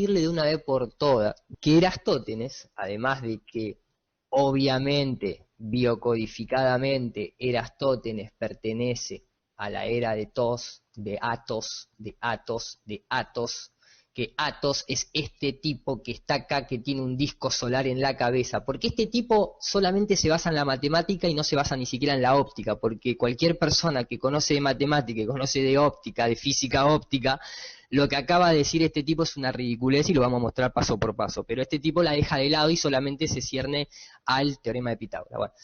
decirle de una vez por todas que Erastótenes, además de que obviamente, biocodificadamente, Erastótenes pertenece a la era de Tos, de Atos, que Atos es este tipo que está acá, que tiene un disco solar en la cabeza, porque este tipo solamente se basa en la matemática y no se basa ni siquiera en la óptica, porque cualquier persona que conoce de matemática, que conoce de óptica, de física óptica, lo que acaba de decir este tipo es una ridiculez y lo vamos a mostrar paso por paso, pero este tipo la deja de lado y solamente se cierne al teorema de Pitágoras. Bueno,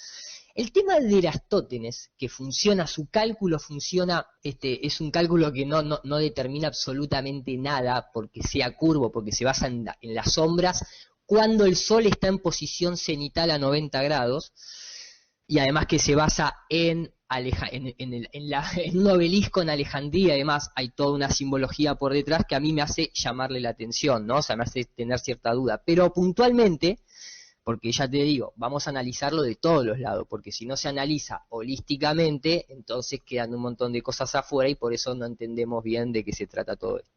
el tema de Erastótenes, que funciona, su cálculo funciona, es un cálculo que no determina absolutamente nada, porque sea curvo, porque se basa en las sombras, cuando el Sol está en posición cenital a 90 grados, y además que se basa en un obelisco en Alejandría, además hay toda una simbología por detrás que a mí me hace llamarle la atención, ¿no? O sea, me hace tener cierta duda, pero puntualmente, porque ya te digo, vamos a analizarlo de todos los lados, porque si no se analiza holísticamente, entonces quedan un montón de cosas afuera y por eso no entendemos bien de qué se trata todo esto.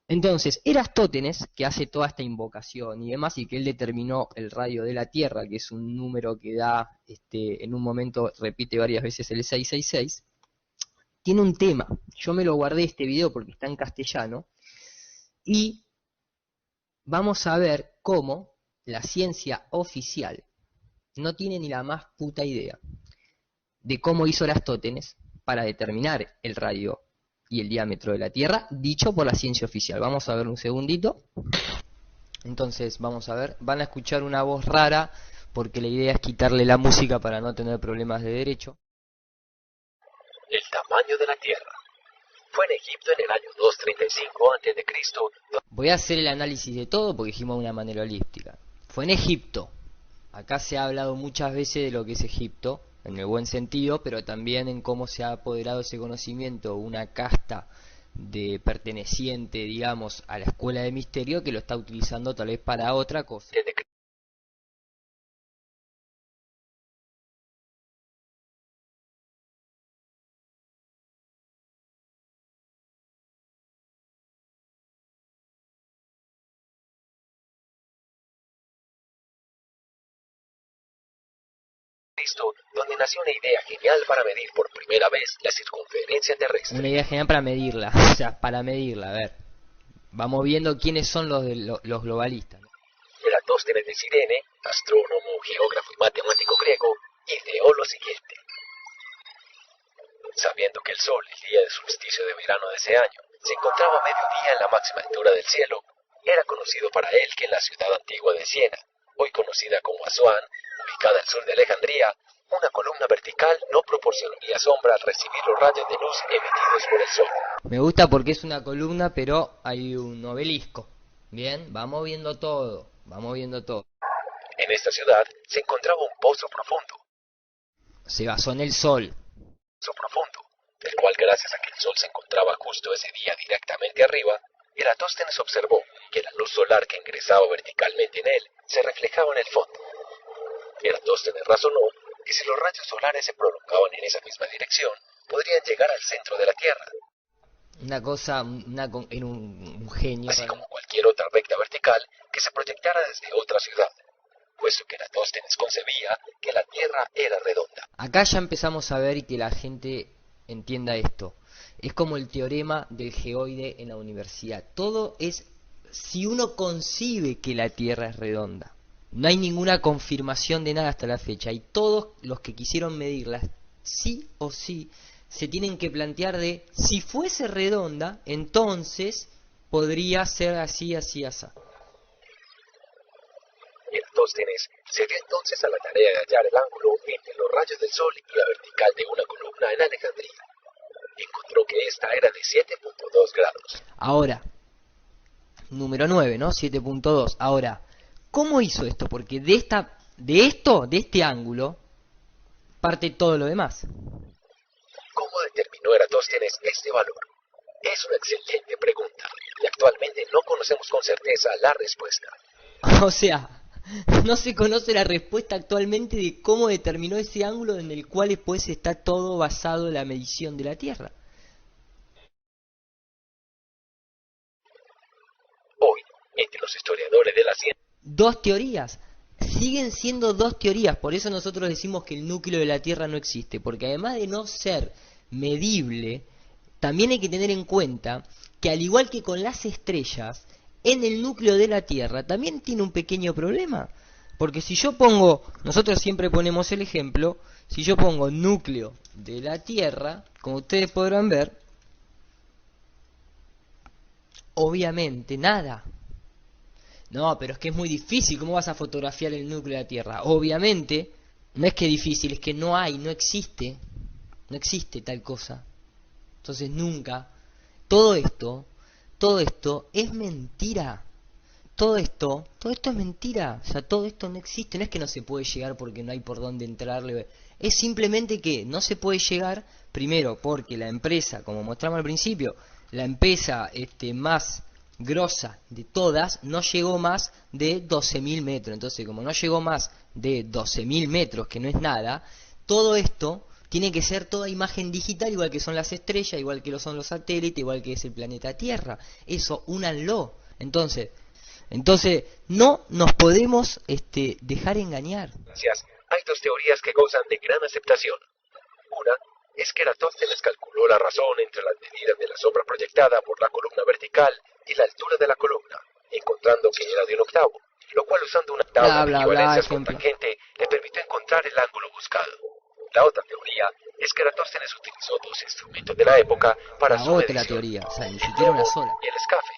Entonces, Erastótenes, que hace toda esta invocación y demás, y que él determinó el radio de la Tierra, que es un número que da, en un momento repite varias veces el 666, tiene un tema. Yo me lo guardé este video porque está en castellano, y vamos a ver cómo la ciencia oficial no tiene ni la más puta idea de cómo hizo Erastótenes para determinar el radio y el diámetro de la Tierra, dicho por la ciencia oficial. Vamos a ver un segundito. Entonces, vamos a ver. Van a escuchar una voz rara, porque la idea es quitarle la música para no tener problemas de derecho. El tamaño de la Tierra. Fue en Egipto en el año 235 a.C. Voy a hacer el análisis de todo porque dijimos de una manera holística. Fue en Egipto. Acá se ha hablado muchas veces de lo que es Egipto, en el buen sentido, pero también en cómo se ha apoderado ese conocimiento, una casta de perteneciente, digamos, a la escuela de misterio que lo está utilizando tal vez para otra cosa. Donde nació una idea genial para medir por primera vez la circunferencia terrestre. Una idea genial para medirla, o sea, para medirla, a ver. Vamos viendo quiénes son los globalistas, ¿no? Eratóstenes de Cirene, astrónomo, geógrafo y matemático griego, ideó lo siguiente. Sabiendo que el Sol, el día de solsticio de verano de ese año, se encontraba a mediodía en la máxima altura del cielo, era conocido para él que en la ciudad antigua de Siena, hoy conocida como Asuán, ubicada al sur de Alejandría, una columna vertical no proporcionaría sombra al recibir los rayos de luz emitidos por el Sol. Me gusta porque es una columna, pero hay un obelisco. Bien, vamos viendo todo, vamos viendo todo. En esta ciudad se encontraba un pozo profundo. Se basó en el Sol. Profundo, del cual gracias a que el Sol se encontraba justo ese día directamente arriba, Eratóstenes observó que la luz solar que ingresaba verticalmente en él se reflejaba en el fondo. Eratóstenes razonó que si los rayos solares se prolongaban en esa misma dirección, podrían llegar al centro de la Tierra. Una cosa, era un genio. Así como cualquier otra recta vertical que se proyectara desde otra ciudad, puesto que Eratóstenes concebía que la Tierra era redonda. Acá ya empezamos a ver y que la gente entienda esto. Es como el teorema del geoide en la universidad. Todo es si uno concibe que la Tierra es redonda. No hay ninguna confirmación de nada hasta la fecha. Y todos los que quisieron medirla, sí o sí, se tienen que plantear de si fuese redonda, entonces podría ser así, así, así. Eratóstenes se dio entonces a la tarea de hallar el ángulo entre los rayos del Sol y la vertical de una columna en Alejandría. Encontró que esta era de 7.2 grados. Ahora, número 9, ¿no? 7.2. Ahora, ¿cómo hizo esto? Porque de este ángulo, parte todo lo demás. ¿Cómo determinó Eratóstenes este valor? Es una excelente pregunta, y actualmente no conocemos con certeza la respuesta. O sea, no se conoce la respuesta actualmente de cómo determinó ese ángulo en el cual después está todo basado en la medición de la Tierra. Hoy, dos teorías. Siguen siendo dos teorías, por eso nosotros decimos que el núcleo de la Tierra no existe, porque además de no ser medible, también hay que tener en cuenta que al igual que con las estrellas, en el núcleo de la Tierra también tiene un pequeño problema. Porque si yo pongo, nosotros siempre ponemos el ejemplo, si yo pongo núcleo de la Tierra, como ustedes podrán ver, obviamente nada. No, pero es que es muy difícil, ¿cómo vas a fotografiar el núcleo de la Tierra? Obviamente, no es que difícil, es que no hay, no existe tal cosa. Entonces nunca, todo esto es mentira. Todo esto es mentira. O sea, todo esto no existe. No es que no se puede llegar porque no hay por dónde entrarle. Es simplemente que no se puede llegar, primero, porque la empresa, como mostramos al principio, la empresa más grosa de todas, no llegó más de 12.000 metros. Entonces, como no llegó más de 12.000 metros, que no es nada, todo esto tiene que ser toda imagen digital, igual que son las estrellas, igual que lo son los satélites, igual que es el planeta Tierra. Eso, únanlo. Entonces, no nos podemos dejar engañar. Gracias. Hay dos teorías que gozan de gran aceptación. Una es que Eratóstenes calculó la razón entre las medidas de la sombra proyectada por la columna vertical y la altura de la columna, encontrando que era de un octavo, lo cual usando una tabla de equivalencias con tangente le permitió encontrar el ángulo buscado. La otra teoría es que Eratóstenes utilizó dos instrumentos de la época para su medición, teoría, o sea, ni siquiera una sola. y el escafe,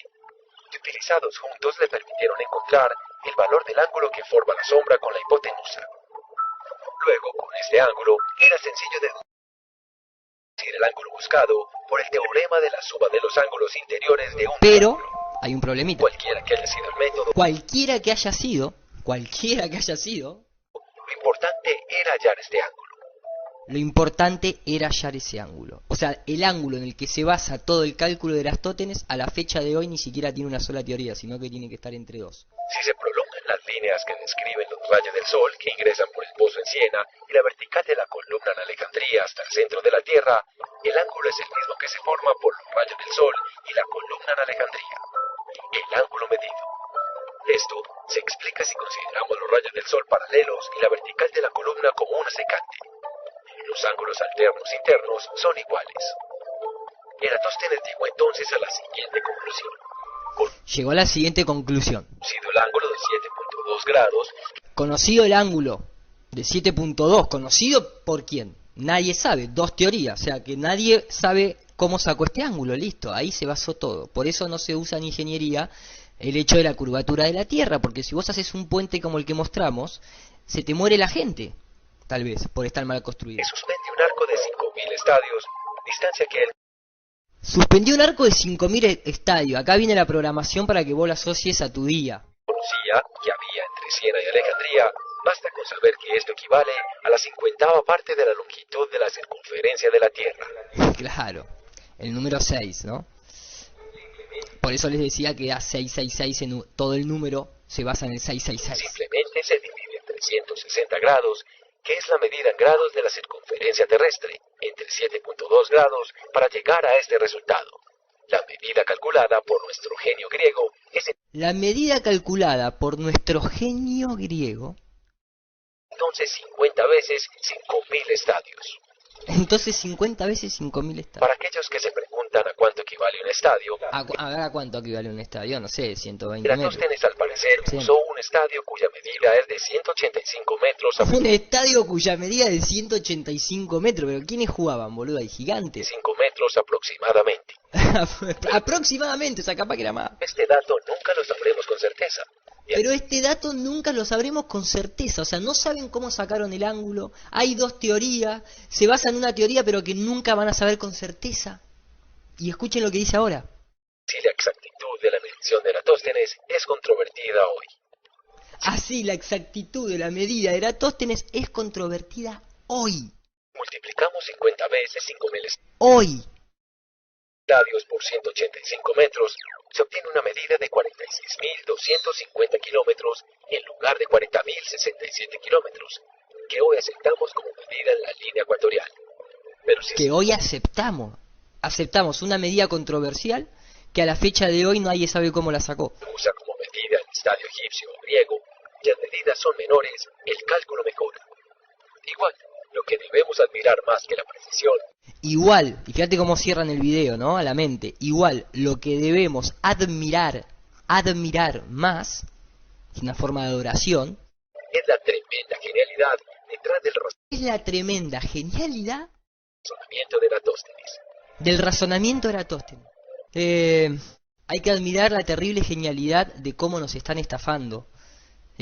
que utilizados juntos le permitieron encontrar el valor del ángulo que forma la sombra con la hipotenusa. Luego, con este ángulo, era sencillo deducir el ángulo buscado por el teorema de la suma de los ángulos interiores de un Pero triángulo. hay un problemita. Cualquiera que haya sido el método, Cualquiera que haya sido, lo importante era hallar este ángulo. lo importante era hallar ese ángulo. O sea, el ángulo en el que se basa todo el cálculo de Eratóstenes a la fecha de hoy ni siquiera tiene una sola teoría, sino que tiene que estar entre dos. Si se prolongan las líneas que describen los rayos del Sol que ingresan por el pozo en Siena y la vertical de la columna en Alejandría hasta el centro de la Tierra, el ángulo es el mismo que se forma por los rayos del Sol y la columna en Alejandría. El ángulo medido. Esto se explica si consideramos los rayos del Sol paralelos y la vertical de la columna como una secante. Los ángulos alternos internos son iguales. Eratóstenes llegó entonces a la siguiente conclusión. Llegó a la siguiente conclusión. Conocido el ángulo de 7.2 grados, Conocido el ángulo de 7.2, ¿conocido por quién? Nadie sabe, dos teorías, o sea que nadie sabe cómo sacó este ángulo, listo, ahí se basó todo. Por eso no se usa en ingeniería el hecho de la curvatura de la Tierra, porque si vos haces un puente como el que mostramos, se te muere la gente, tal vez, por estar mal construido. que suspende un arco de 5.000 estadios, distancia que él Suspendió un arco de 5.000 estadios, acá viene la programación para que vos la asocies a tu día. conocía que había entre Siena y Alejandría. Basta con saber que esto equivale a la 50ª parte de la longitud de la circunferencia de la Tierra. Claro, el número 6, ¿no? Por eso les decía que da 666, todo el número se basa en el 666. Simplemente se divide en 360 grados, que es la medida en grados de la circunferencia terrestre, entre 7.2 grados, para llegar a este resultado. La medida calculada por nuestro genio griego es La medida calculada por nuestro genio griego, entonces 50 veces 5.000 estadios. entonces 50 veces 5.000 estadios. Para aquellos que se preguntan a cuánto equivale un estadio, ¿A cuánto equivale un estadio? No sé, 120 metros. Eratóstenes al parecer Sí. usó un estadio cuya medida es de 185 metros a Un estadio cuya medida es de 185 metros, pero ¿quiénes jugaban, boludo? Hay gigantes. 5 metros aproximadamente. Aproximadamente, o sea, capaz que era más. Este dato nunca lo sabremos con certeza. Pero este dato nunca lo sabremos con certeza, o sea, no saben cómo sacaron el ángulo, hay dos teorías, se basan en una teoría pero que nunca van a saber con certeza. Y escuchen lo que dice ahora. Si la exactitud de la medición de Eratóstenes es controvertida hoy. Así, la exactitud de la medida de Eratóstenes es controvertida hoy. Multiplicamos 50 veces 5.000 Hoy. estadios por 185 metros, se obtiene una medida de 46.250 kilómetros en lugar de 40.067 kilómetros, que hoy aceptamos como medida en la línea ecuatorial. Pero si Que hoy aceptamos una medida controversial que a la fecha de hoy nadie sabe cómo la sacó. se usa como medida el estadio egipcio o griego, y en medidas son menores, el cálculo mejora. Igual, lo que debemos admirar más que la precisión. Igual, y fíjate cómo cierran el video, ¿no? A la mente. Igual, lo que debemos admirar más, es una forma de adoración, Es la tremenda genialidad detrás del es la tremenda genialidad razonamiento de Eratóstenes. del razonamiento de Eratóstenes. Hay que admirar la terrible genialidad de cómo nos están estafando.